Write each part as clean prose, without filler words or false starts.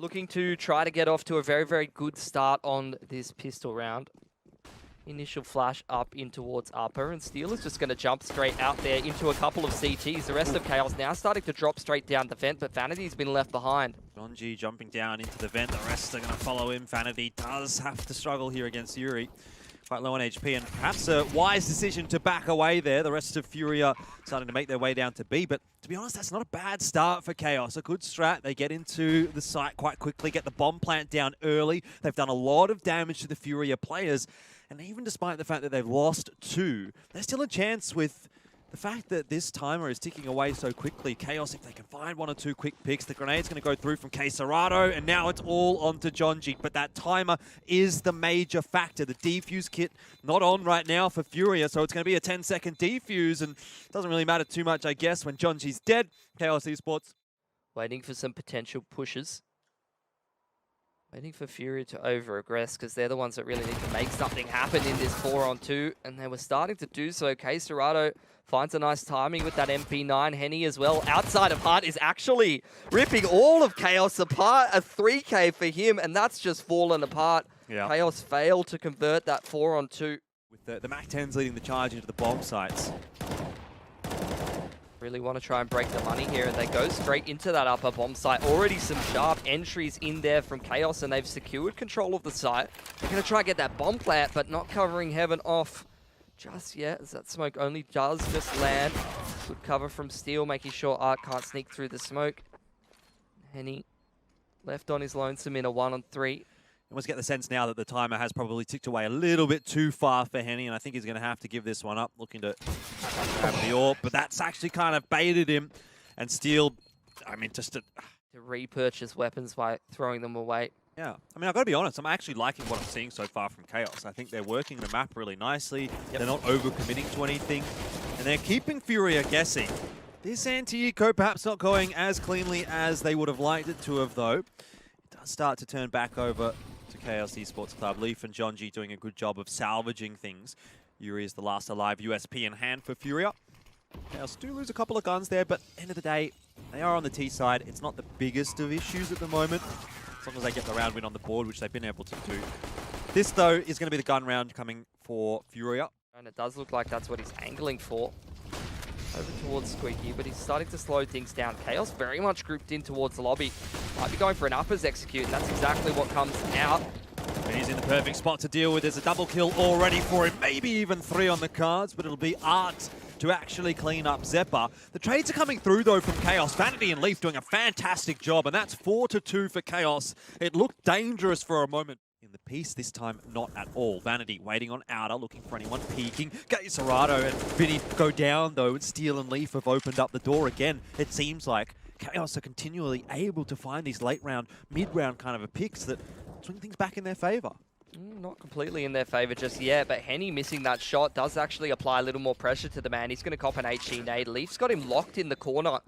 looking to try to get off to a very, very good start on this pistol round. Initial flash up in towards upper, and Steel is just going to jump straight out there into a couple of CTs. The rest of Chaos now starting to drop straight down the vent, but Vanity's been left behind. Jonji jumping down into the vent. The rest are going to follow him. Vanity does have to struggle here against Yuri. Quite low on HP, and perhaps a wise decision to back away there. The rest of FURIA starting to make their way down to B, but to be honest, that's not a bad start for Chaos. A good strat. They get into the site quite quickly, get the bomb plant down early. They've done a lot of damage to the FURIA players, and even despite the fact that they've lost 2, there's still a chance with the fact that this timer is ticking away so quickly. Chaos, if they can find 1 or 2 quick picks, the grenade's going to go through from Serato, and now it's all onto Jonji. But that timer is the major factor. The defuse kit not on right now for FURIA, so it's going to be a 10-second defuse, and it doesn't really matter too much, I guess, when Jonji's dead. Chaos Esports Waiting for some potential pushes. Waiting for FURIA to over-aggress, because they're the ones that really need to make something happen in this 4-on-2, and they were starting to do so. Serato finds a nice timing with that MP9. Henny as well, outside of Heart, is actually ripping all of Chaos apart. A 3K for him, and that's just fallen apart. Yeah. Chaos failed to convert that 4-on-2. with the MAC-10s leading the charge into the bomb sites. Really want to try and break the money here, and they go straight into that upper bomb site. Already some sharp entries in there from Chaos, and they've secured control of the site. They're going to try and get that bomb plant, but not covering Heaven off just yet, as that smoke only does just land. Good cover from Steel, making sure Art can't sneak through the smoke. Henny left on his lonesome in a 1-on-3. You almost get the sense now that the timer has probably ticked away a little bit too far for Henny, and I think he's going to have to give this one up, looking to grab the AWP, but that's actually kind of baited him. And Steel, I mean, just to repurchase weapons by throwing them away. Yeah, I mean, I've got to be honest, I'm actually liking what I'm seeing so far from Chaos. I think they're working the map really nicely. Yep. They're not over-committing to anything, and they're keeping FURIA guessing. This anti-eco perhaps not going as cleanly as they would have liked it to have, though. It does start to turn back over to Chaos Esports Club. Leaf and Jonji doing a good job of salvaging things. Yuri is the last alive USP in hand for FURIA. Chaos do lose a couple of guns there, but end of the day, they are on the T side. It's not the biggest of issues at the moment, as long as they get the round win on the board, which they've been able to do. This, though, is going to be the gun round coming for FURIA. And it does look like that's what he's angling for. Over towards Squeaky, but he's starting to slow things down. Chaos very much grouped in towards the lobby. Might be going for an uppers execute, and that's exactly what comes out. And he's in the perfect spot to deal with. There's a double kill already for him, maybe even 3 on the cards, but it'll be Art to actually clean up Zeppa. The trades are coming through, though, from Chaos. Vanity and Leaf doing a fantastic job, and that's 4-2 for Chaos. It looked dangerous for a moment. In the piece, this time not at all. Vanity waiting on outer, looking for anyone peeking. Serato and Vinny go down, though, and Steel and Leaf have opened up the door again. It seems like Chaos are continually able to find these late round, mid-round kind of a picks that swing things back in their favor. Not completely in their favor just yet, but Henny missing that shot does actually apply a little more pressure to the man. He's going to cop an HE nade. Leaf's got him locked in the corner.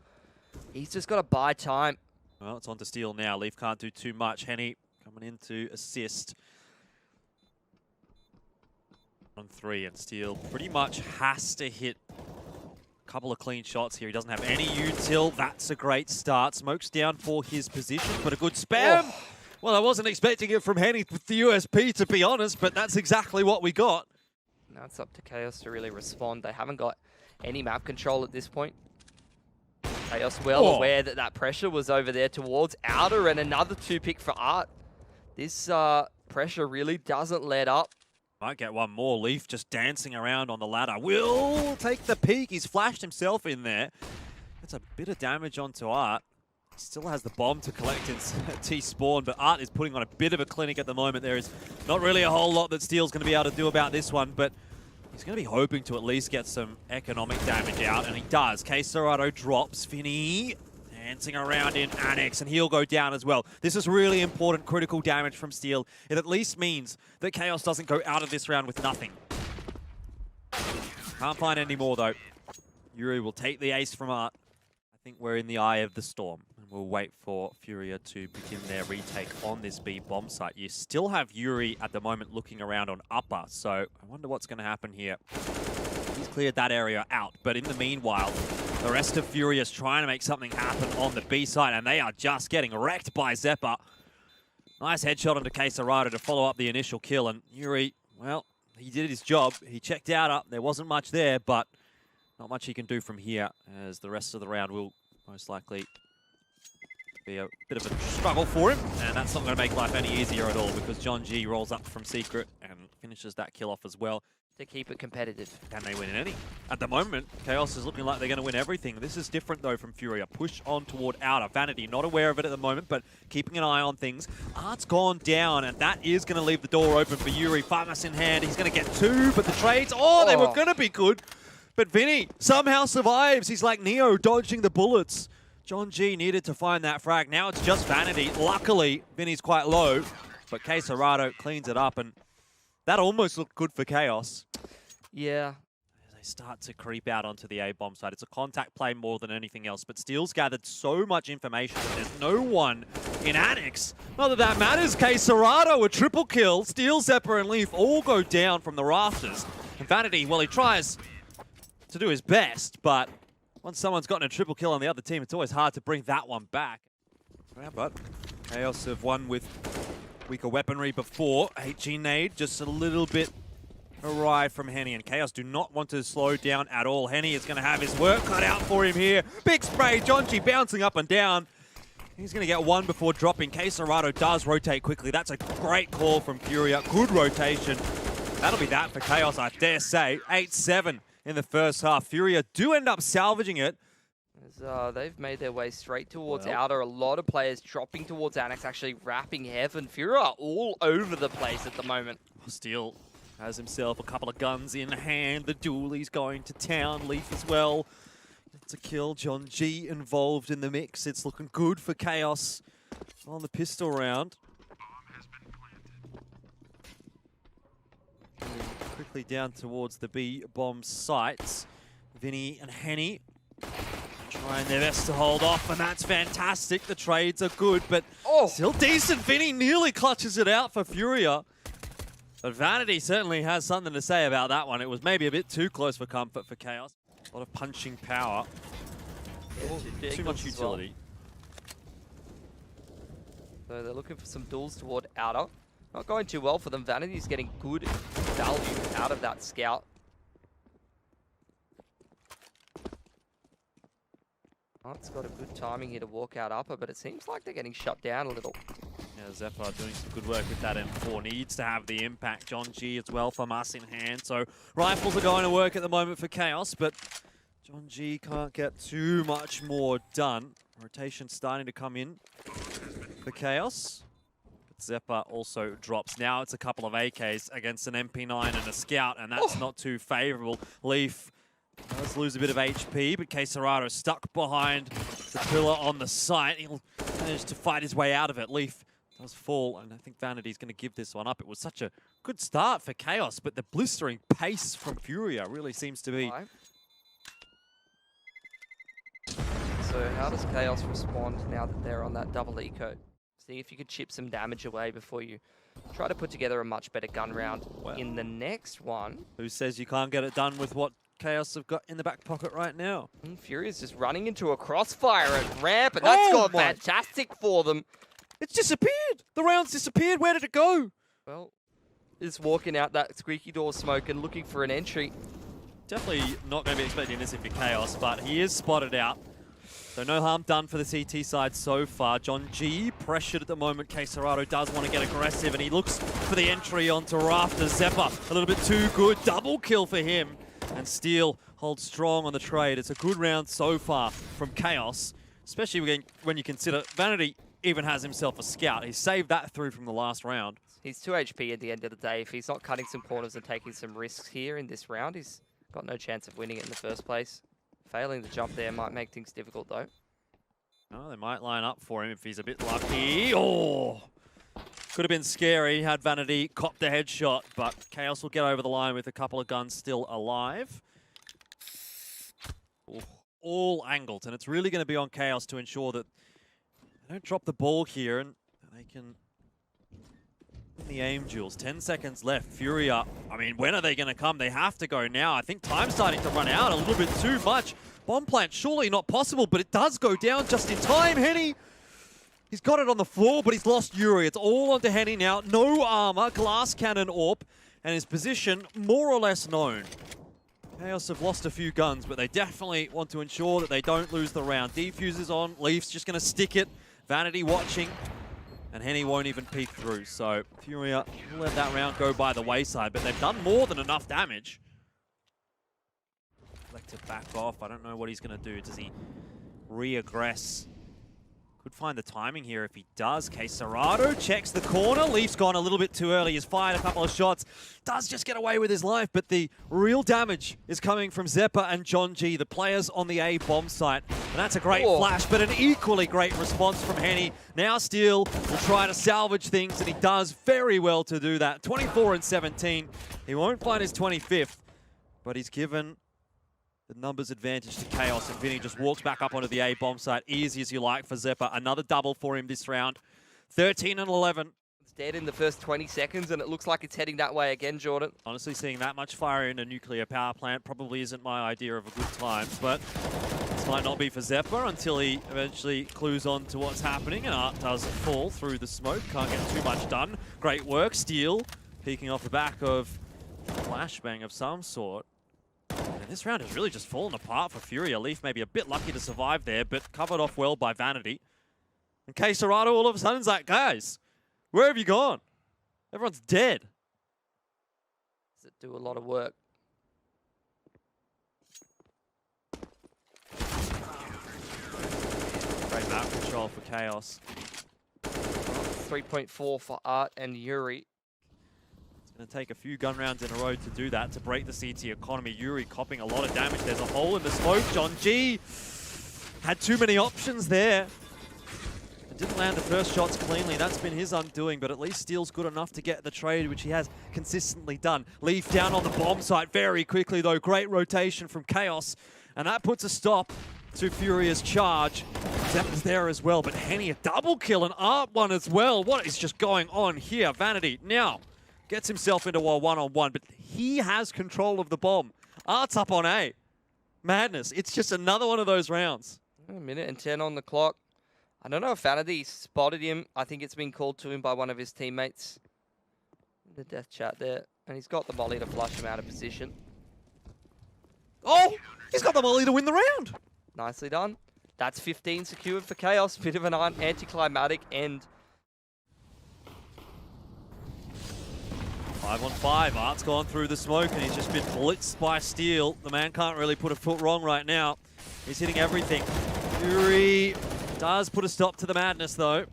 He's just got to buy time. Well, it's on to Steel now. Leaf can't do too much. Henny coming in to assist on 3, and Steel pretty much has to hit a couple of clean shots here. He doesn't have any util. That's a great start. Smoke's down for his position, but a good spam. Oh. Well, I wasn't expecting it from Henny with the USP, to be honest, but that's exactly what we got. Now it's up to Chaos to really respond. They haven't got any map control at this point. Chaos well aware that that pressure was over there towards outer, and another 2-pick for Art. This pressure really doesn't let up. Might get one more. Leaf just dancing around on the ladder. Will take the peek. He's flashed himself in there. That's a bit of damage onto Art. Still has the bomb to collect in T-Spawn, but Art is putting on a bit of a clinic at the moment. There is not really a whole lot that Steel's going to be able to do about this one, but he's going to be hoping to at least get some economic damage out, and he does. Serato drops. Finny dancing around in Annex, and he'll go down as well. This is really important, critical damage from Steel. It at least means that Chaos doesn't go out of this round with nothing. Can't find any more, though. Yuri will take the ace from Art. I think we're in the eye of the storm, and we'll wait for FURIA to begin their retake on this B bomb site. You still have Yuri at the moment looking around on upper, so I wonder what's going to happen here. He's cleared that area out, but in the meanwhile, the rest of FURIA is trying to make something happen on the B side, and they are just getting wrecked by Zeppa. Nice headshot onto Quesarado to follow up the initial kill. And Yuri, well, he did his job. He checked out. There wasn't much there, but not much he can do from here, as the rest of the round will most likely be a bit of a struggle for him. And that's not going to make life any easier at all, because John G rolls up from Secret and finishes that kill off as well. To keep it competitive. Can they win in any? At the moment, Chaos is looking like they're going to win everything. This is different, though, from FURIA. Push on toward outer. Vanity, not aware of it at the moment, but keeping an eye on things. Art's gone down, and that is going to leave the door open for Yuri. Farmas in hand. He's going to get two, but the trades, they were going to be good. But Vinny somehow survives. He's like Neo, dodging the bullets. John G needed to find that frag. Now it's just Vanity. Luckily, Vinny's quite low, but Quesarado cleans it up, and that almost looked good for Chaos. Yeah. They start to creep out onto the A-bomb side. It's a contact play more than anything else, but Steel's gathered so much information that there's no one in Annex. Not that that matters. Quesarado, a triple kill. Steel, Zephyr, and Leaf all go down from the rafters. And Vanity, well, he tries to do his best, but once someone's gotten a triple kill on the other team, it's always hard to bring that one back. Yeah, but Chaos have won with weaker weaponry before. HG nade just a little bit awry from Henny, and Chaos do not want to slow down at all. Henny is going to have his work cut out for him here. Big spray, John G bouncing up and down. He's going to get one before dropping. Quesarado does rotate quickly. That's a great call from FURIA. Good rotation. That'll be that for Chaos, I dare say. 8-7 in the first half. FURIA do end up salvaging it. They've made their way straight towards outer. A lot of players dropping towards Annex, actually wrapping Heaven. FURIA are all over the place at the moment. Steel has himself a couple of guns in hand. The duelie's going to town. Leaf as well. It's a kill. John G involved in the mix. It's looking good for Chaos on the pistol round. Quickly down towards the B-bomb sites. Vinny and Henny trying their best to hold off, and that's fantastic. The trades are good, but still decent. Vinny nearly clutches it out for FURIA. But Vanity certainly has something to say about that one. It was maybe a bit too close for comfort for Chaos. A lot of punching power. Too much utility. So they're looking for some duels toward outer. Not going too well for them. Vanity's getting good value out of that scout. Art's got a good timing here to walk out upper, but it seems like they're getting shut down a little. Yeah, Zephyr doing some good work with that M4. Needs to have the impact. John G as well from us in hand. So rifles are going to work at the moment for Chaos, but John G can't get too much more done. Rotation starting to come in for Chaos. But Zephyr also drops. Now it's a couple of AKs against an MP9 and a scout, and that's not too favorable. Leaf does lose a bit of HP, but Quesarado stuck behind the pillar on the site. He'll manage to fight his way out of it. Leaf does fall, and I think Vanity's going to give this one up. It was such a good start for Chaos, but the blistering pace from FURIA really seems to be... So how does Chaos respond now that they're on that double eco? See if you could chip some damage away before you try to put together a much better gun round in the next one. Who says you can't get it done with what Chaos have got in the back pocket right now? FURIA's just running into a crossfire at ramp, and that's gone fantastic for them. It's disappeared! The round's disappeared. Where did it go? Well, just walking out that squeaky door smoke and looking for an entry. Definitely not going to be expecting this if you're Chaos, but he is spotted out. So no harm done for the CT side so far. John G pressured at the moment. Quesarado does want to get aggressive, and he looks for the entry onto Rafters. Zephyr a little bit too good. Double kill for him. And Steel holds strong on the trade. It's a good round so far from Chaos, especially when you consider Vanity even has himself a scout. He saved that through from the last round. He's 2 HP at the end of the day. If he's not cutting some corners and taking some risks here in this round, he's got no chance of winning it in the first place. Failing to jump there might make things difficult, though. Oh, they might line up for him if he's a bit lucky. Oh! Could have been scary had Vanity copped the headshot, but Chaos will get over the line with a couple of guns still alive. All angled, and it's really going to be on Chaos to ensure that they don't drop the ball here, and they can win the aim duels. 10 seconds left. FURIA, I mean, when are they going to come? They have to go now. I think time's starting to run out a little bit too much. Bomb plant, surely not possible, but it does go down just in time. Henny He's got it on the floor, but he's lost Yuri. It's all onto Henny now. No armor, glass cannon AWP, and his position more or less known. Chaos have lost a few guns, but they definitely want to ensure that they don't lose the round. Defuse is on. Leaf's just going to stick it. Vanity watching. And Henny won't even peek through. So FURIA will let that round go by the wayside, but they've done more than enough damage. Like to back off. I don't know what he's going to do. Does he re-aggress? Could find the timing here if he does. Serrato checks the corner. Leaf's gone a little bit too early. He's fired a couple of shots. Does just get away with his life, but the real damage is coming from Zeppa and John G, the players on the A bomb site. And that's a great flash, but an equally great response from Henny. Now Steele will try to salvage things, and he does very well to do that. 24 and 17. He won't find his 25th, but he's given the numbers advantage to Chaos, and Vinny just walks back up onto the A bomb site. Easy as you like for Zeppa. Another double for him this round. 13 and 11. It's dead in the first 20 seconds, and it looks like it's heading that way again, Jordan. Honestly, seeing that much fire in a nuclear power plant probably isn't my idea of a good time, but this might not be for Zeppa until he eventually clues on to what's happening, and Art does fall through the smoke. Can't get too much done. Great work. Steele peeking off the back of a flashbang of some sort. And this round has really just fallen apart for FURIA. Leaf maybe a bit lucky to survive there, but covered off well by Vanity. And Serrato all of a sudden is like, guys, where have you gone? Everyone's dead. Does it do a lot of work? Great map control for Chaos. 3.4 for Art and Yuri. Going to take a few gun rounds in a row to do that, to break the CT economy. Yuri copping a lot of damage. There's a hole in the smoke. John G had too many options there. And didn't land the first shots cleanly. That's been his undoing, but at least Steele's good enough to get the trade, which he has consistently done. Leaf down on the bomb site very quickly, though. Great rotation from Chaos, and that puts a stop to FURIA's charge. Zeppa's there as well, but Henny a double kill, and Art one as well. What is just going on here? Vanity now gets himself into a one-on-one, but he has control of the bomb. Art's up on A. Madness. It's just another one of those rounds. A minute and 10 on the clock. I don't know if Vanity spotted him. I think it's been called to him by one of his teammates. The death chat there. And he's got the molly to flush him out of position. Oh! He's got the molly to win the round! Nicely done. That's 15 secured for Chaos. Bit of an anticlimactic end. 5-on-5, Art's gone through the smoke and he's just been blitzed by Steele. The man can't really put a foot wrong right now. He's hitting everything. Yuri does put a stop to the madness though.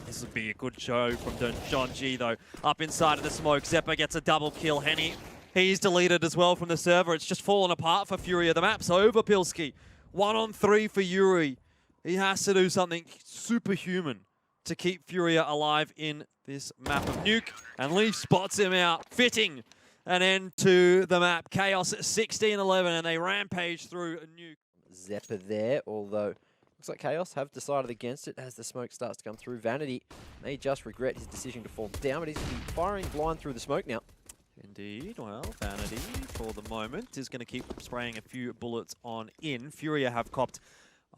This would be a good show from John G though. Up inside of the smoke, Zeppa gets a double kill. Henny, he's deleted as well from the server. It's just fallen apart for FURIA. The map's over, Pilski. 1-on-3 for Yuri. He has to do something superhuman to keep FURIA alive in this map of Nuke, and Leaf spots him out, fitting an end to the map. Chaos 16-11, and they rampage through a Nuke. Zeppa there, although looks like Chaos have decided against it as the smoke starts to come through. Vanity may just regret his decision to fall down, but he's going to be firing blind through the smoke now. Indeed, well, Vanity, for the moment, is going to keep spraying a few bullets on in. FURIA have copped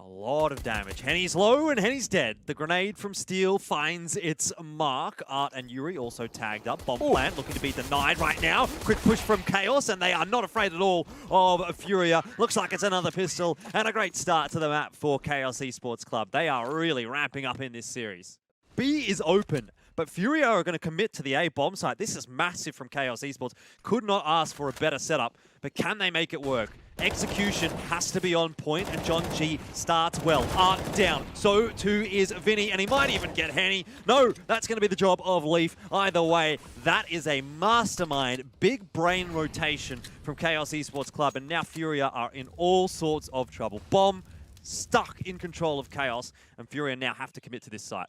a lot of damage. Henny's low and Henny's dead. The grenade from Steele finds its mark. Art and Yuri also tagged up. Bomb plant looking to be denied right now. Quick push from Chaos, and they are not afraid at all of FURIA. Looks like it's another pistol, and a great start to the map for Chaos Esports Club. They are really ramping up in this series. B is open, but FURIA are going to commit to the A bomb site. This is massive from Chaos Esports. Could not ask for a better setup, but can they make it work? Execution has to be on point, and John G starts well. Art down. So too is Vinny, and he might even get Henny. No, that's going to be the job of Leaf. Either way, that is a mastermind, big brain rotation from Chaos Esports Club, and now FURIA are in all sorts of trouble. Bomb stuck in control of Chaos, and FURIA now have to commit to this site.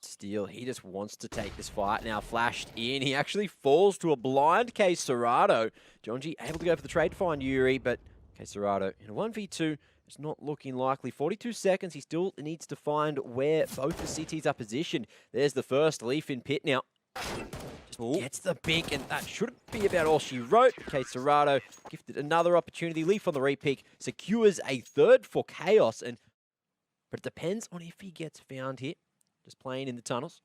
Steele, he just wants to take this fight. Now flashed in. He actually falls to a blind Serrato. John G able to go for the trade to find Yuri, but Serrato in a 1v2 is not looking likely. 42 seconds. He still needs to find where both the CTs are positioned. There's the first. Leaf in pit now. Just gets the pick, and that shouldn't be about all she wrote. Serrato gifted another opportunity. Leaf on the repick secures a third for Chaos, but it depends on if he gets found here. just playing in the tunnels.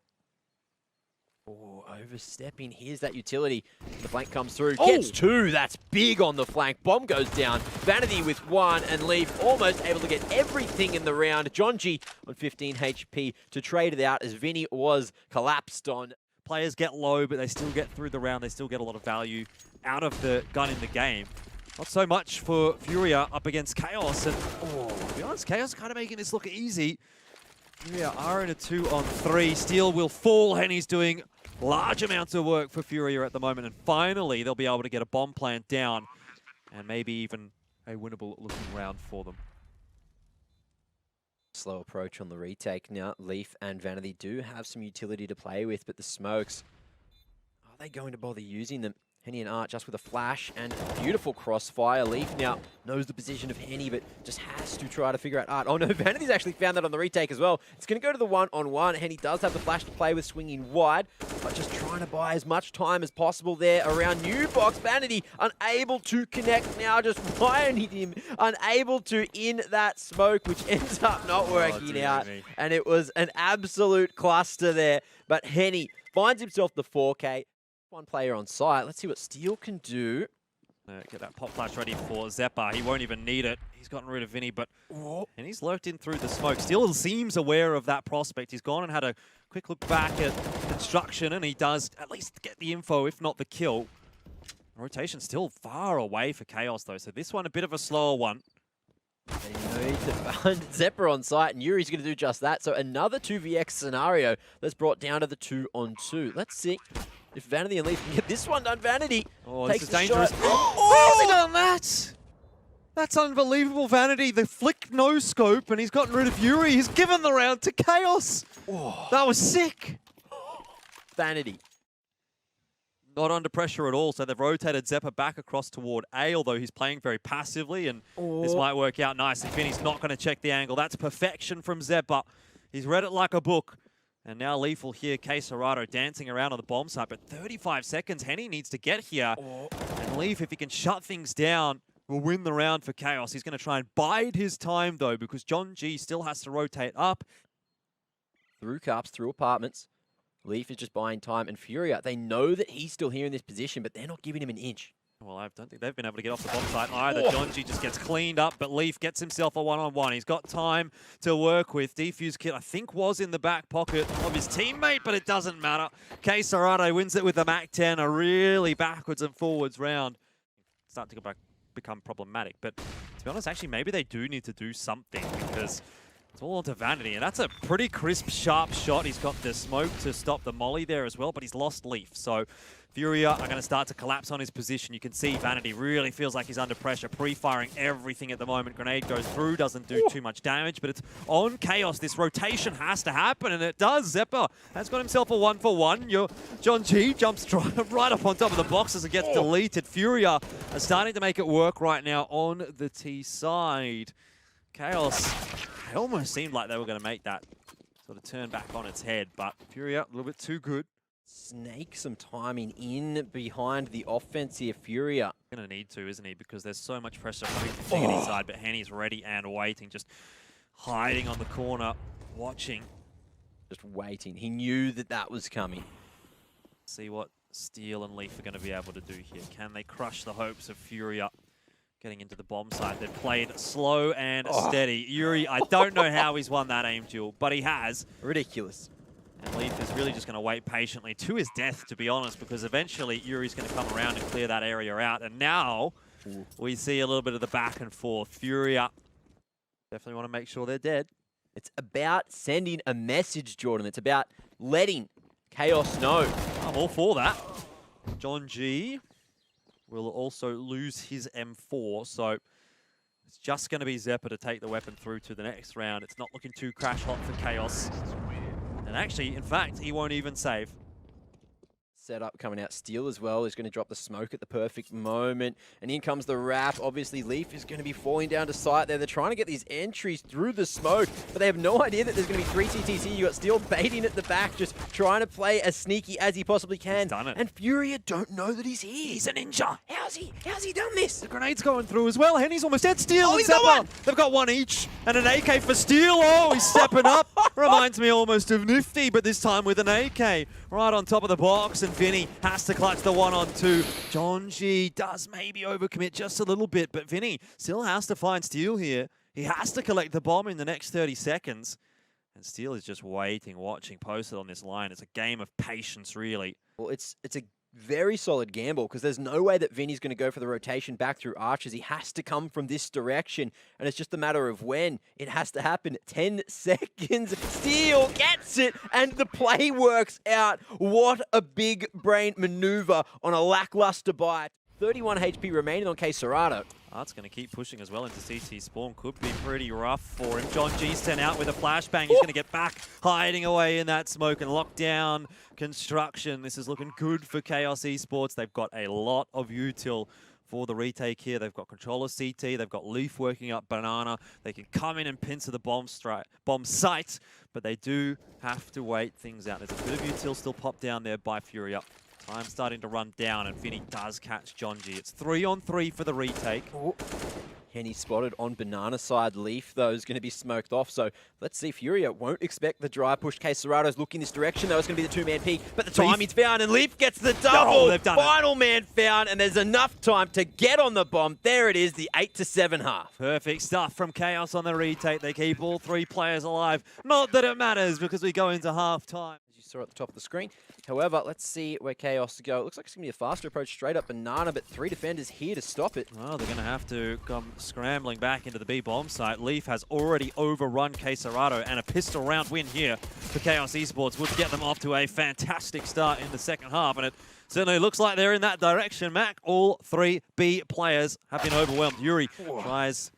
Oh, overstepping. Here's that utility. The flank comes through. Gets two. That's big on the flank. Bomb goes down. Vanity with one, and Leaf almost able to get everything in the round. John G on 15 HP to trade it out as Vinny was collapsed on. Players get low, but they still get through the round. They still get a lot of value out of the gun in the game. Not so much for FURIA up against Chaos. And, to be honest, Chaos kind of making this look easy. FURIA are in a 2-on-3. Steel will fall. Henny's doing large amounts of work for FURIA at the moment. And finally, they'll be able to get a bomb plant down. And maybe even a winnable looking round for them. Slow approach on the retake. Now, Leaf and Vanity do have some utility to play with, but the smokes, are they going to bother using them? Henny and Art just with a flash and a beautiful crossfire. Leaf now knows the position of Henny, but just has to try to figure out Art. Oh no, Vanity's actually found that on the retake as well. It's going to go to the one-on-one. Henny does have the flash to play with, swinging wide, but just trying to buy as much time as possible there around New Box. Vanity unable to connect now, just finding him, unable to in that smoke, which ends up not working out. And it was an absolute cluster there, but Henny finds himself the 4K. One player on site. Let's see what Steel can do. Get that pop flash ready for Zeppa. He won't even need it. He's gotten rid of Vinny, but and he's lurked in through the smoke. Steel seems aware of that prospect. He's gone and had a quick look back at construction, and he does at least get the info, if not the kill. Rotation still far away for Chaos, though, so this one a bit of a slower one. They need to find Zeppa on site, and Yuri's going to do just that. So another 2vx scenario that's brought down to the 2-on-2. Let's see if Vanity and Leaf can get this one done. Vanity takes this is dangerous. Oh! How's he done that? That's unbelievable, Vanity. The flick no scope, and he's gotten rid of Yuri. He's given the round to Chaos. That was sick. Vanity. Not under pressure at all, so they've rotated Zeppa back across toward A, although he's playing very passively, and this might work out nicely. Vinny's not going to check the angle. That's perfection from Zeppa. He's read it like a book. And now Leaf will hear Serato dancing around on the bomb site, but 35 seconds, Henny needs to get here. And Leaf, if he can shut things down, will win the round for Chaos. He's going to try and bide his time, though, because John G still has to rotate up. Through cups, through apartments. Leaf is just buying time, and FURIA, they know that he's still here in this position, but they're not giving him an inch. Well, I don't think they've been able to get off the bomb site either. John G just gets cleaned up, but Leaf gets himself a one-on-one. He's got time to work with. Defuse kit, I think, was in the back pocket of his teammate, but it doesn't matter. Serato wins it with the MAC-10, a really backwards and forwards round. Starting to become problematic, but to be honest, actually, maybe they do need to do something, because it's all onto Vanity, and that's a pretty crisp, sharp shot. He's got the smoke to stop the molly there as well, but he's lost Leaf. So FURIA are going to start to collapse on his position. You can see Vanity really feels like he's under pressure, pre-firing everything at the moment. Grenade goes through, doesn't do too much damage, but it's on Chaos. This rotation has to happen, and it does. Zeppa has got himself a 1-for-1. Your John G jumps right up on top of the boxes and gets deleted. FURIA are starting to make it work right now on the T side. Chaos, it almost seemed like they were going to make that sort of turn back on its head, but FURIA a little bit too good. Snake some timing in behind the offense here, FURIA. Going to need to, isn't he? Because there's so much pressure coming from Tiggity side, but Henny's ready and waiting, just hiding on the corner, watching. Just waiting. He knew that that was coming. See what Steel and Leaf are going to be able to do here. Can they crush the hopes of FURIA getting into the bomb site? They've played slow and steady. Yuri, I don't know how he's won that aim duel, but he has. Ridiculous. And Leaf is really just going to wait patiently to his death, to be honest, because eventually Yuri's going to come around and clear that area out. And now we see a little bit of the back and forth. FURIA definitely want to make sure they're dead. It's about sending a message, Jordan. It's about letting Chaos know. I'm all for that. John G will also lose his M4, so it's just going to be Zeppa to take the weapon through to the next round. It's not looking too crash hot for Chaos. And actually, in fact, he won't even save. setup coming out. Steel as well is going to drop the smoke at the perfect moment. And in comes the wrap. Obviously, Leaf is going to be falling down to sight there. They're trying to get these entries through the smoke, but they have no idea that there's going to be 3 CTC. You got Steel baiting at the back, just trying to play as sneaky as he possibly can. He's done it. And FURIA don't know that he's here. He's a ninja. How's he done this? The grenade's going through as well. Henny's almost dead. Steel Oh, and he's got Zeppa. one. They've got one each. And an AK for Steel. Oh, he's stepping up. Reminds me almost of Nifty, but this time with an AK. Right on top of the box, and Vinny has to clutch the 1-on-2. Jonji does maybe overcommit just a little bit, but Vinny still has to find Steel here. He has to collect the bomb in the next 30 seconds. And Steel is just waiting, watching, posted on this line. It's a game of patience, really. Well, it's a very solid gamble because there's no way that Vinny's going to go for the rotation back through archers. He has to come from this direction, and it's just a matter of when. It has to happen. 10 seconds. Steel gets it, and the play works out. What a big brain maneuver on a lackluster bite. 31 HP remaining on K Serato. Art's going to keep pushing as well into CT spawn. Could be pretty rough for him. John G sent out with a flashbang. He's going to get back, hiding away in that smoke and lock down construction. This is looking good for Chaos Esports. They've got a lot of util for the retake here. They've got control of CT. They've got Leaf working up Banana. They can come in and pincer the bomb site, but they do have to wait things out. There's a bit of util still popped down there by FURIA. Time starting to run down, and Vinny does catch Jonji. It's 3-on-3 for the retake. Oh. Henny spotted on Banana side. Leaf, though, is going to be smoked off. So let's see. FURIA won't expect the dry push. K Serato's looking this direction, though. It's going to be the two-man peak. But the timing's found, and Leaf gets the double. Oh, they've done it. Final man found, and there's enough time to get on the bomb. There it is, the 8-7 half. Perfect stuff from Chaos on the retake. They keep all 3 players alive. Not that it matters, because we go into half-time. As you saw at the top of the screen. However, let's see where Chaos go. It looks like it's going to be a faster approach straight up Banana, but 3 defenders here to stop it. Well, they're going to have to come scrambling back into the B bomb site. Leaf has already overrun K Serato, and a pistol round win here for Chaos Esports would get them off to a fantastic start in the second half, and it certainly looks like they're in that direction. Mac, all 3 B players have been overwhelmed. Yuri tries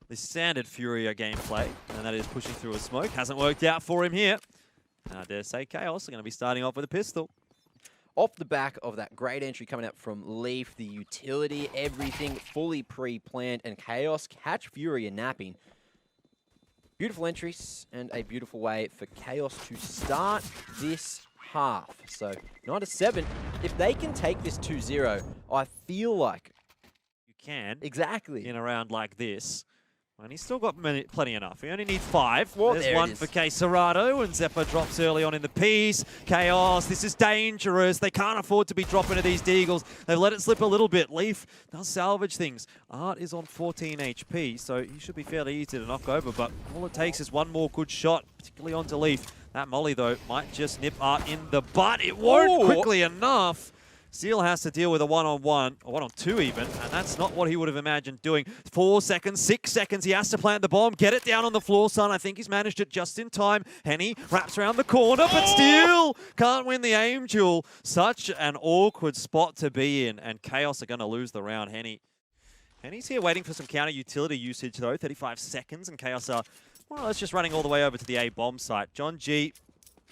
the standard FURIA gameplay, and that is pushing through a smoke. Hasn't worked out for him here. And I dare say Chaos are going to be starting off with a pistol. Off the back of that great entry coming out from Leaf, the utility, everything fully pre-planned, and Chaos catch FURIA napping. Beautiful entries and a beautiful way for Chaos to start this half. So 9-7, if they can take this 2-0, I feel like You can. exactly. In a round like this. And he's still got plenty enough. He only needs 5. Well, There's there one it is. for K Serato, and Zeppa drops early on in the piece. Chaos, this is dangerous. They can't afford to be dropping to these Deagles. They've let it slip a little bit. Leaf does salvage things. Art is on 14 HP, so he should be fairly easy to knock over, but all it takes is one more good shot, particularly onto Leaf. That molly, though, might just nip Art in the butt. It won't Ooh. quickly enough. Steel has to deal with a 1-on-1, or 1-on-2 even, and that's not what he would have imagined doing. 4 seconds, 6 seconds, he has to plant the bomb, get it down on the floor, son. I think he's managed it just in time. Henny wraps around the corner, but Steel can't win the aim duel. Such an awkward spot to be in, and Chaos are going to lose the round. Henny's here waiting for some counter utility usage, though. 35 seconds, and Chaos are, well, it's just running all the way over to the A bomb site. John G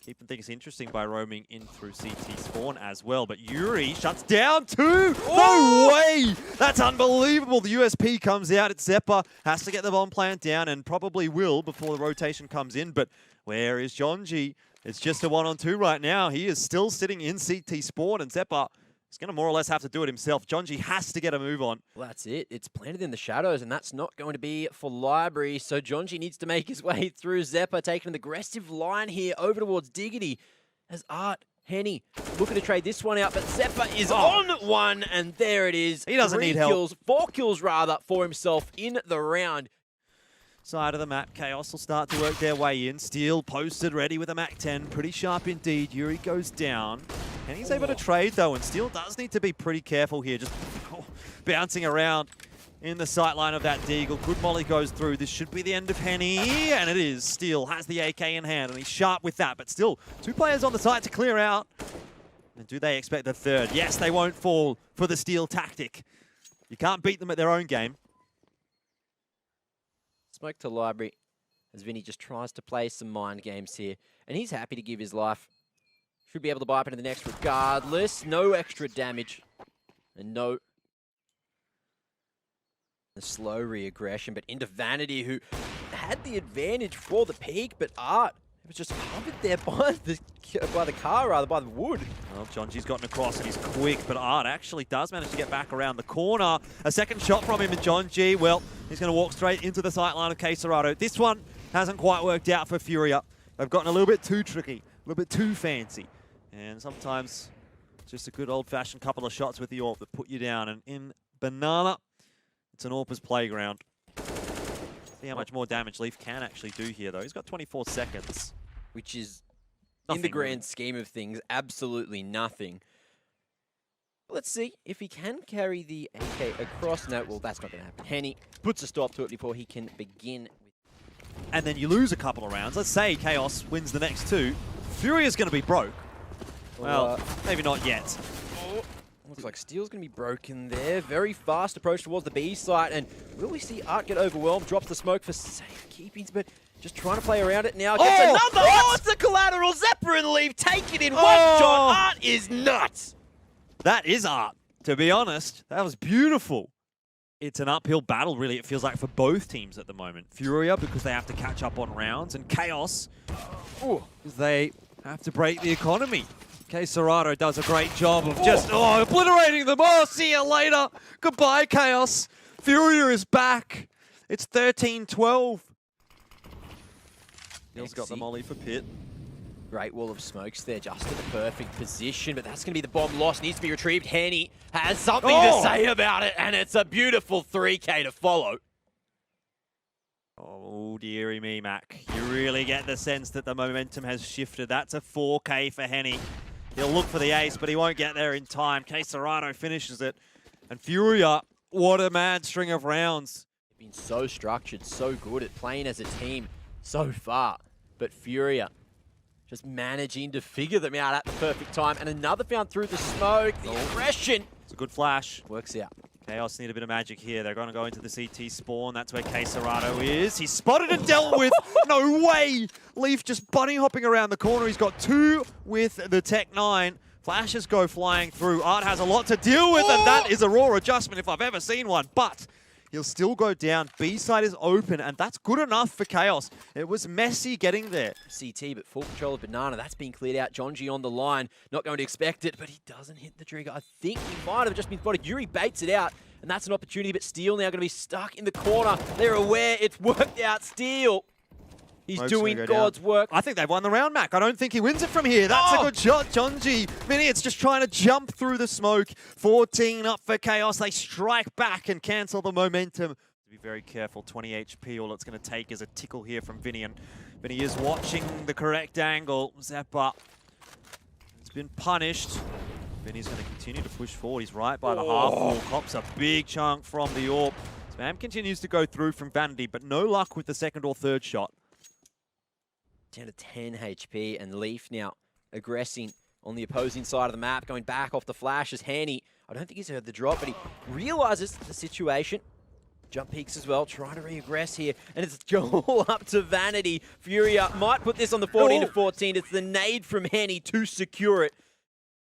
keeping things interesting by roaming in through CT spawn as well. But Yuri shuts down 2. No way! That's unbelievable. The USP comes out. It's Zeppa. Has to get the bomb plant down and probably will before the rotation comes in. But where is Jonji? It's just a 1-on-2 right now. He is still sitting in CT spawn, and Zeppa is going to more or less have to do it himself. Jonji has to get a move on. Well, that's it. It's planted in the shadows, and that's not going to be for Library. So Jonji needs to make his way through. Zeppa taking an aggressive line here over towards Diggity as Art, Henny looking to trade this one out, but Zeppa is on one, and there it is. He doesn't need help. kills, 4 kills rather, for himself in the round. Side of the map, Chaos will start to work their way in. Steel posted, ready with a Mac-10. Pretty sharp indeed. Yuri goes down. And he's able to trade, though, and Steel does need to be pretty careful here. Just bouncing around in the sightline of that Deagle. Good molly goes through. This should be the end of Henny, and it is. Steel has the AK in hand, and he's sharp with that. But still, 2 players on the site to clear out. And do they expect the third? Yes, they won't fall for the Steel tactic. You can't beat them at their own game. Smoke to Library as Vinny just tries to play some mind games here. And he's happy to give his life Should be able to buy up into the next regardless. No extra damage. And no... The slow re-aggression, but into Vanity, who had the advantage for the peak, but Art was just covered there by the car, rather, by the wood. Well, Jonji's gotten across and he's quick, but Art actually does manage to get back around the corner. A second shot from him and Jonji, well, he's going to walk straight into the sight line of K-Serrato. This one hasn't quite worked out for FURIA. They've gotten a little bit too tricky, a little bit too fancy. And sometimes just a good old-fashioned couple of shots with the AWP that put you down. And in Banana, it's an AWPer's playground. See how much more damage Leaf can actually do here, though. He's got 24 seconds. Which is, nothing, in the grand really. scheme of things, absolutely nothing. Let's see if he can carry the AK across. No, well, that's not going to happen. Henny puts a stop to it before he can begin. And then you lose a couple of rounds. Let's say Chaos wins the next two. Furia's going to be broke. Well, maybe not yet. Looks like Steel's going to be broken there. Very fast approach towards the B site. And will we see Art get overwhelmed? Drops the smoke for safekeepings, but just trying to play around it now. Gets another! What? Oh, it's a collateral. Zephyr and Leaf take it in one shot. Art is nuts. That is Art, to be honest. That was beautiful. It's an uphill battle, really, it feels like, for both teams at the moment. Furia, because they have to catch up on rounds, and Chaos, because they have to break the economy. K-Serrato does a great job of just obliterating them. Oh, see you later. Goodbye, Chaos. Furia is back. It's 13-12. Neil's got the molly for Pit. Great wall of smokes there, just in the perfect position, but that's going to be the bomb lost. Needs to be retrieved. Henny has something to say about it, and it's a beautiful 3K to follow. Oh, dearie me, Mac. You really get the sense that the momentum has shifted. That's a 4K for Henny. He'll look for the ace, but he won't get there in time. K-Serrato finishes it. And Furia, what a mad string of rounds. They've been so structured, so good at playing as a team so far. But Furia just managing to figure them out at the perfect time. And another found through the smoke. The aggression. It's a good flash. Works out. Chaos need a bit of magic here. They're going to go into the CT spawn. That's where K-Serrato is. He's spotted and dealt with. No way! Leaf just bunny hopping around the corner. He's got two with the Tech 9. Flashes go flying through. Art has a lot to deal with, and that is a raw adjustment if I've ever seen one. But he'll still go down. B-side is open, and that's good enough for Chaos. It was messy getting there. CT, but full control of Banana. That's been cleared out. Jonji on the line. Not going to expect it, but he doesn't hit the trigger. I think he might have just been spotted. Yuri baits it out, and that's an opportunity, but Steel now going to be stuck in the corner. They're aware it's worked out. Steel. He's doing God's work. I think they've won the round, Mac. I don't think he wins it from here. That's a good shot, Jonji. It's just trying to jump through the smoke. 14 up for Chaos. They strike back and cancel the momentum. Be very careful. 20 HP. All it's going to take is a tickle here from Vinny. And Vinny is watching the correct angle. Zephyr has been punished. Vinny's going to continue to push forward. He's right by the half wall. Cops a big chunk from the AWP. Spam continues to go through from Vanity, but no luck with the second or third shot. Down to 10 HP, and Leaf now aggressing on the opposing side of the map, going back off the flash as Hanny. I don't think he's heard the drop, but he realizes the situation. Jump peaks as well, trying to re-aggress here, and it's all up to Vanity. Furia might put this on the 14-14. It's the nade from Henny to secure it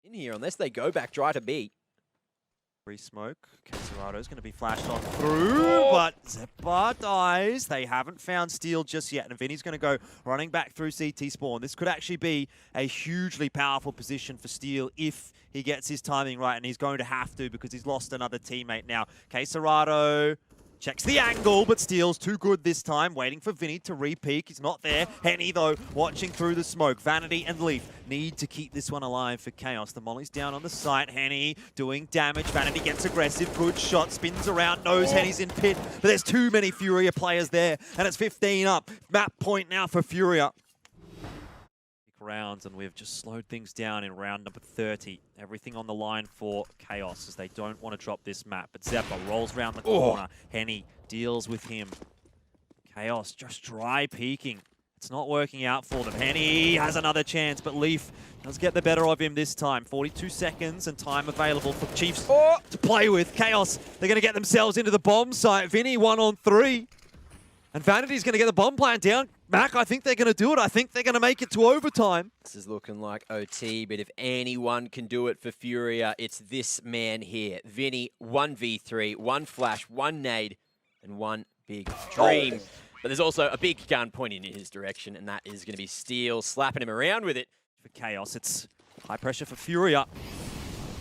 in here, unless they go back dry to B. Free smoke. K-Serrato's going to be flashed on through, but Zephyr dies. They haven't found Steel just yet, and Vinny's going to go running back through CT spawn. This could actually be a hugely powerful position for Steel if he gets his timing right, and he's going to have to because he's lost another teammate now. K-Serrato checks the angle, but Steel's too good this time, waiting for Vinny to re-peek. He's not there. Henny, though, watching through the smoke. Vanity and Leaf need to keep this one alive for Chaos. The molly's down on the site. Henny doing damage. Vanity gets aggressive. Good shot. Spins around. Knows Henny's in pit, but there's too many Furia players there, and it's 15 up. Map point now for Furia. Rounds, and we've just slowed things down in round number 30. Everything on the line for Chaos as they don't want to drop this map. But Zephyr rolls around the corner. Henny deals with him. Chaos just dry peeking. It's not working out for them. Henny has another chance, but Leaf does get the better of him this time. 42 seconds and time available for Chiefs to play with. Chaos, they're going to get themselves into the bomb site. Vinny 1-on-3. And Vanity's going to get the bomb plant down. Mac, I think they're going to do it. I think they're going to make it to overtime. This is looking like OT, but if anyone can do it for Furia, it's this man here. Vinny, 1v3, 1 flash, 1 nade, and 1 big dream. But there's also a big gun pointing in his direction, and that is going to be Steel, slapping him around with it. For Chaos, it's high pressure for Furia.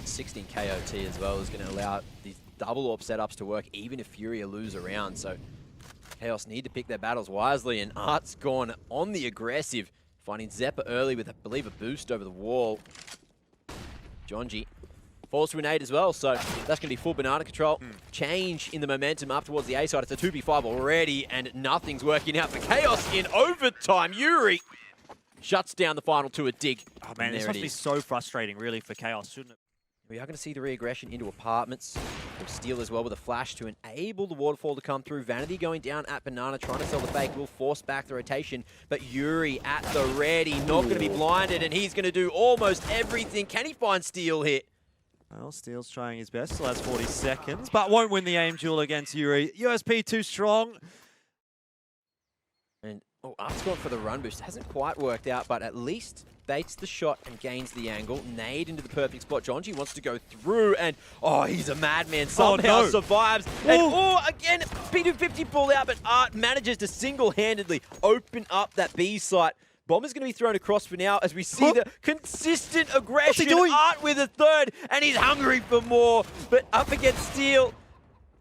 16 KOT as well is going to allow these double AWP setups to work even if Furia lose a round. So Chaos need to pick their battles wisely, and Art's gone on the aggressive, finding Zeppa early with, I believe, a boost over the wall. Jonji falls to an 8 as well, so that's going to be full banana control. Change in the momentum up towards the A side. It's a 2v5 already, and nothing's working out for Chaos in overtime. Yuri shuts down the final to a dig. Oh man, this must be so frustrating, really, for Chaos, shouldn't it? We are going to see the re-aggression into apartments. From Steel as well with a flash to enable the waterfall to come through. Vanity going down at Banana, trying to sell the fake, will force back the rotation. But Yuri at the ready, not going to be blinded, and he's going to do almost everything. Can he find Steel here? Well, Steel's trying his best, still has 40 seconds, but won't win the aim duel against Yuri. USP too strong. And Art's gone for the run boost. Hasn't quite worked out, but at least baits the shot and gains the angle. Nade into the perfect spot. Jonji wants to go through, and he's a madman. Somehow survives. And again, P250 pull out, but Art manages to single-handedly open up that B site. Bomber's going to be thrown across for now as we see the consistent aggression. Art with a third, and he's hungry for more. But up against Steel,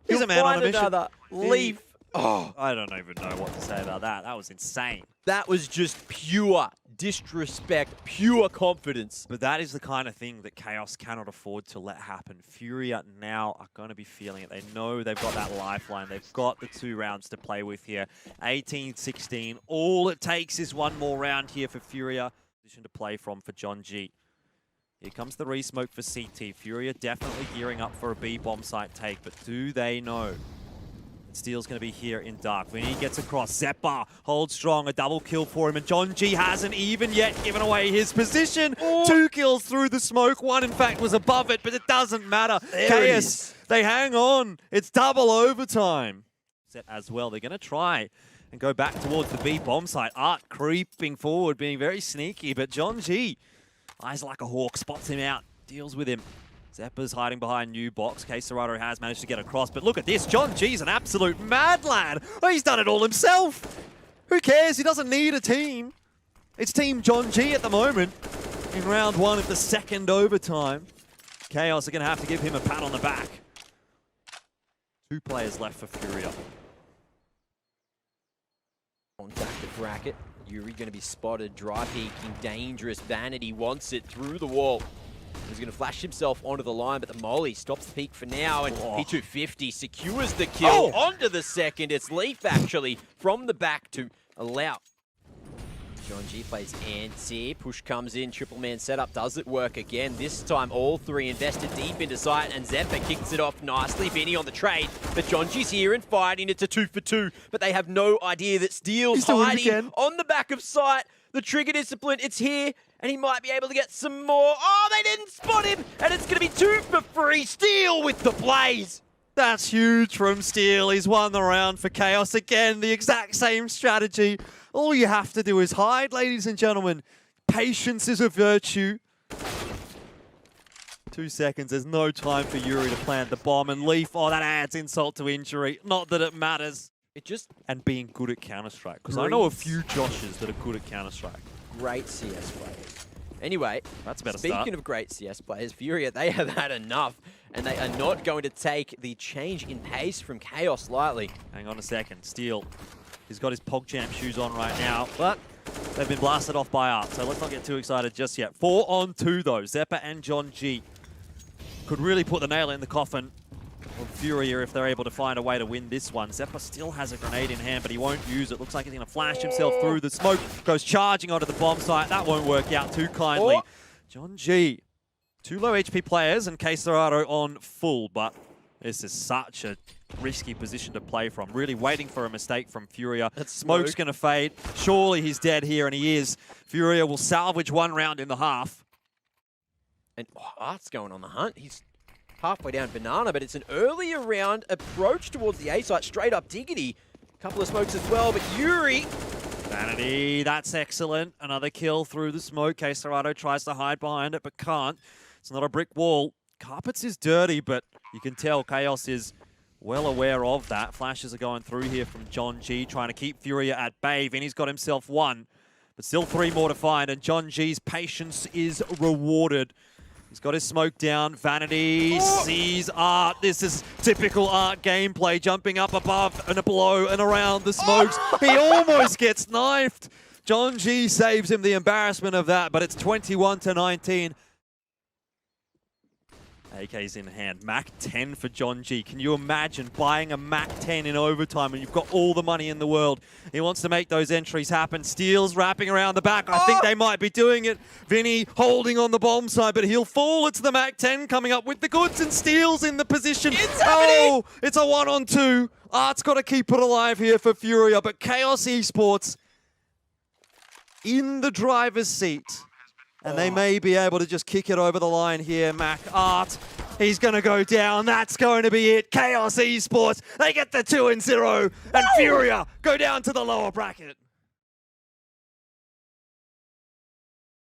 he's a man on a mission. Another Leaf. I don't even know what to say about that. That was insane. That was just pure disrespect, pure confidence. But that is the kind of thing that Chaos cannot afford to let happen. Furia now are going to be feeling it. They know they've got that lifeline. They've got the 2 rounds to play with here. 18-16. All it takes is 1 more round here for Furia. Position to play from for Jonji. Here comes the re-smoke for CT. Furia definitely gearing up for a B bomb site take, but do they know? Steel's going to be here in dark. When he gets across, Zeppa holds strong, a double kill for him, and Jonji hasn't even yet given away his position. 2 kills through the smoke. 1, in fact, was above it, but it doesn't matter. Chaos, they hang on. It's double overtime. Set as well. They're going to try and go back towards the B bomb site. Art creeping forward, being very sneaky, but Jonji, eyes like a hawk, spots him out, deals with him. Zeppa's hiding behind new box. K-Serrato has managed to get across, but look at this. Jonji's an absolute mad lad. Oh, he's done it all himself. Who cares? He doesn't need a team. It's Team Jonji at the moment in round 1 of the 2nd overtime. Chaos are going to have to give him a pat on the back. 2 players left for Furia. On back to bracket. Yuri going to be spotted. Dry peeking, dangerous. Vanity wants it through the wall. He's going to flash himself onto the line, but the Molly stops the peak for now, and P250 secures the kill onto the 2nd. It's Leaf, actually, from the back to allow. Jonji plays anti. Push comes in, triple man setup. Does it work again? This time, all 3 invested deep into sight, and Zeppa kicks it off nicely. Vinny on the trade, but Jonji's here and fighting. It's a 2 for 2, but they have no idea that Steel's hiding on the back of sight. The trigger discipline, it's here, and he might be able to get some more. Oh, they didn't spot him, and it's going to be 2 for 3. Steel with the blaze. That's huge from Steel. He's won the round for Chaos again. The exact same strategy. All you have to do is hide, ladies and gentlemen. Patience is a virtue. 2 seconds. There's no time for Yuri to plant the bomb. And Leaf, that adds insult to injury. Not that it matters. And being good at Counter-Strike. Because I know a few Joshes that are good at Counter-Strike. Great CS players. Anyway, that's a better speaking start. of great CS players, Furia, they have had enough, and they are not going to take the change in pace from Chaos lightly. Hang on a second. Steel, he's got his PogChamp shoes on right now, but they've been blasted off by Art, so let's not get too excited just yet. 4 on 2 though. Zeppa and Jonji could really put the nail in the coffin of Furia if they're able to find a way to win this one. Zeppa still has a grenade in hand, but he won't use it. Looks like he's going to flash himself through the smoke. Goes charging onto the bomb site. That won't work out too kindly. Jonji, 2 low HP players and K-Serrato on full, but this is such a risky position to play from. Really waiting for a mistake from Furia. Smoke's going to fade. Surely he's dead here, and he is. Furia will salvage 1 round in the half. And Art's going on the hunt. He's halfway down Banana, but it's an earlier round approach towards the A site, straight up Diggity. A couple of smokes as well, but Yuri Vanity, that's excellent. Another kill through the smoke. K-Serrado tries to hide behind it, but can't. It's not a brick wall. Carpets is dirty, but you can tell Chaos is well aware of that. Flashes are going through here from John G, trying to keep Furia at bay. Vinny's got himself one, but still 3 more to find, and John G's patience is rewarded. He's got his smoke down. Vanity sees Art. This is typical Art gameplay, jumping up above and below and around the smokes. He almost gets knifed. John G saves him the embarrassment of that, but it's 21-19. AK's in hand. Mac 10 for John G. Can you imagine buying a Mac 10 in overtime and you've got all the money in the world? He wants to make those entries happen. Steals wrapping around the back. I think they might be doing it. Vinny holding on the bomb side, but he'll fall. It's the Mac 10 coming up with the goods, and Steals in the position. It's happening! Oh, it's a 1-on-2. Art's got to keep it alive here for Furia, but Chaos Esports in the driver's seat. And they may be able to just kick it over the line here. Mac Art, he's going to go down. That's going to be it. Chaos Esports, they get the 2-0. And Furia go down to the lower bracket.